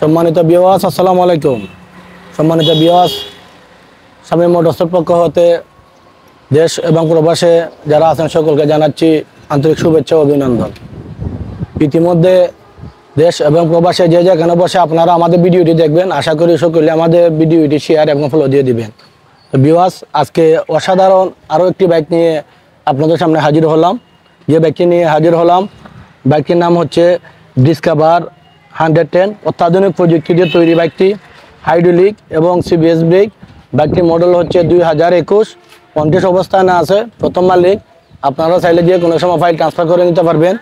সম্মানিত ভিউয়ার্স, আসসালামু আলাইকুম। সম্মানিত ভিউয়ার্স, স্বামী মোটরসের পক্ষ হতে দেশ এবং প্রবাসে যারা আছেন সকলকে জানাচ্ছি আন্তরিক শুভেচ্ছা ও অভিনন্দন। ইতিমধ্যে দেশ এবং প্রবাসে যে যেখানে বসে আপনারা আমাদের ভিডিওটি দেখবেন, আশা করি সকলে আমাদের ভিডিওটি শেয়ার এবং ফলো দিয়ে দিবেন। তো ভিউয়ার্স, আজকে অসাধারণ আরও একটি বাইক নিয়ে আপনাদের সামনে হাজির হলাম। যে বাইকটি নিয়ে হাজির হলাম, বাইকটির নাম হচ্ছে ডিসকভার 110। অত্যাধুনিক প্রযুক্তি দিয়ে তৈরি বাইকটি, হাইড্রোলিক এবং সিবিএস ব্রেক। বাইকটির মডেল হচ্ছে 2021, কন্টেস্ট অবস্থানে আছে, প্রথম মালিক। আপনারা চাইলে যে কোনো সময় ফাইল ট্রান্সফার করে নিতে পারবেন।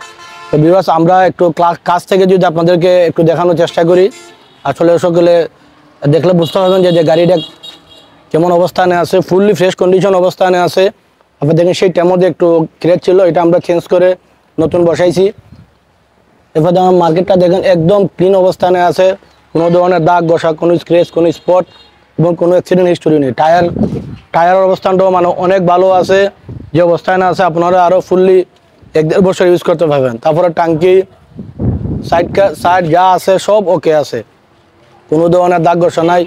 তো ভিউয়ার্স, আমরা একটু কাছ থেকে যদি আপনাদেরকে একটু দেখানোর চেষ্টা করি, আসলে সকলে দেখলে বুঝতে পারবেন যে গাড়িটা কেমন অবস্থানে আছে, ফুললি ফ্রেশ কন্ডিশন অবস্থানে আছে। আপনি দেখেন সেইটার মধ্যে একটু ক্র্যাচ ছিল, এটা আমরা চেঞ্জ করে নতুন বসাইছি। এরপর আমার মার্কেটটা দেখেন একদম ক্লিন অবস্থানে আছে, কোনো ধরনের দাগ ঘষা, কোনো স্ক্র্যাচ, কোনো স্পট এবং কোনো অ্যাক্সিডেন্ট হিস্টোরি নেই। টায়ারের অবস্থানটাও মানে অনেক ভালো আছে, যে অবস্থানে আছে আপনারা আরও ফুললি 1-1.5 বছর ইউজ করতে পারবেন। তারপরে টাঙ্কি, সাইড যা আছে সব ওকে আছে, কোনো ধরনের দাগ ঘষা নাই,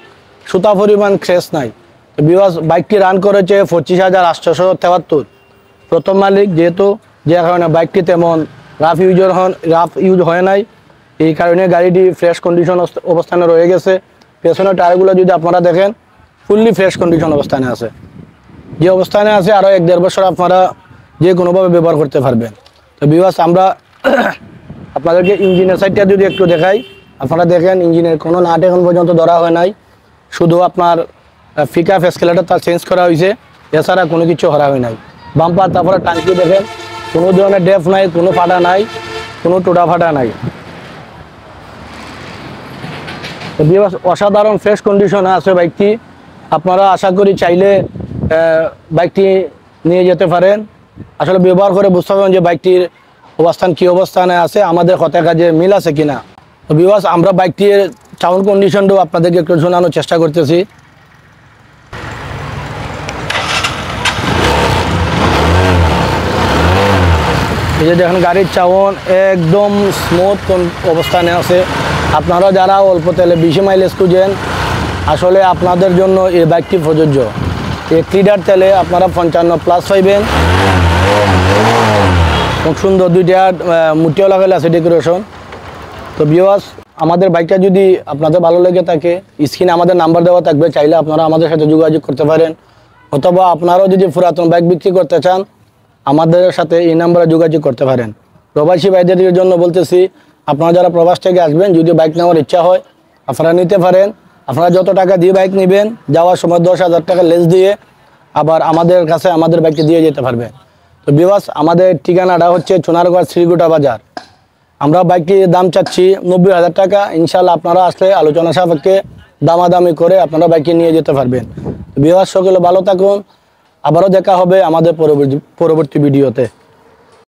সুতা পরিমাণ ক্র্যাচ নাই। তো ভিউয়ার্স, বাইকটি রান করেছে 25,873। প্রথম মালিক যেহেতু, যে কারণে বাইকটি তেমন রাফ ইউজ হয় নাই, এই কারণে গাড়িটি ফ্রেশ কন্ডিশন অবস্থানে রয়ে গেছে। পেছনের টায়ারগুলো যদি আপনারা দেখেন, ফুললি ফ্রেশ কন্ডিশন অবস্থানে আছে, যে অবস্থানে আছে আরও 1-1.5 বছর আপনারা যে কোনোভাবে ব্যবহার করতে পারবেন। তো ভিউয়ার্স, আমরা আপনাদেরকে ইঞ্জিনের সাইডটা যদি একটু দেখাই, আপনারা দেখেন ইঞ্জিনের কোনো নাট এখন পর্যন্ত ধরা হয় নাই, শুধু আপনার ফিকাপ এসকেলেটর তার চেঞ্জ করা হয়েছে, এছাড়া কোনো কিছু করা হয় নাই। বাম্পার, তারপরে টাঙ্কি দেখেন, কোনো ধরনের ডেফ নাই, কোনো ফাটা নাই, কোনো টোটা ফাটা নাই। তো ভিউয়ার্স, অসাধারণ ফ্রেশ কন্ডিশনে আছে বাইকটি। আপনারা আশা করি চাইলে বাইকটি নিয়ে যেতে পারেন। আসলে ব্যবহার করে বুঝতে পারবেন যে বাইকটির অবস্থান কী অবস্থানে আছে, আমাদের কথার কাজে মিল আছে কিনা। তো ভিউয়ার্স, আমরা বাইকটির সাউন্ড কন্ডিশনটাও আপনাদেরকে একটু শোনানোর চেষ্টা করতেছি। এই যে দেখেন, গাড়ির চাউন একদম স্মুথ অবস্থানে আছে। আপনারা যারা অল্প তেলে 20 মাইলেজ খুঁজেন, আসলে আপনাদের জন্য এই বাইকটি প্রযোজ্য। 1 লিটার তেলে আপনারা 55+ পাইবেন। খুব সুন্দর 2টা মুটিও লাগালে আছে ডেকোরেশন। তো ভিউয়ার্স, আমাদের বাইকটা যদি আপনাদের ভালো লেগে থাকে, স্ক্রিনে আমাদের নাম্বার দেওয়া থাকবে, চাইলে আপনারা আমাদের সাথে যোগাযোগ করতে পারেন। অথবা আপনারাও যদি পুরাতন বাইক বিক্রি করতে চান, আমাদের সাথে এই নাম্বারে যোগাযোগ করতে পারেন। প্রবাসী ভাইদের জন্য বলতেছি, আপনারা যারা প্রবাস থেকে আসবেন, যদি বাইক নেওয়ার ইচ্ছা হয় আপনারা নিতে পারেন। আপনারা যত টাকা দিয়ে বাইক নেবেন, যাওয়ার সময় 10,000 টাকা লেস দিয়ে আবার আমাদের কাছে আমাদের বাইকটি দিয়ে যেতে পারবেন। তো ভিউয়ার্স, আমাদের ঠিকানাটা হচ্ছে সোনারগাঁও শ্রীগুটা বাজার। আমরা বাইকটির দাম চাচ্ছি 90,000 টাকা। ইনশাল্লাহ আপনারা আসলে আলোচনা সাপেক্ষে দামাদামি করে আপনারা বাইকটি নিয়ে যেতে পারবেন। ভিউয়ার্স, সকলে ভালো থাকুন, আবারও দেখা হবে আমাদের পরবর্তী ভিডিওতে।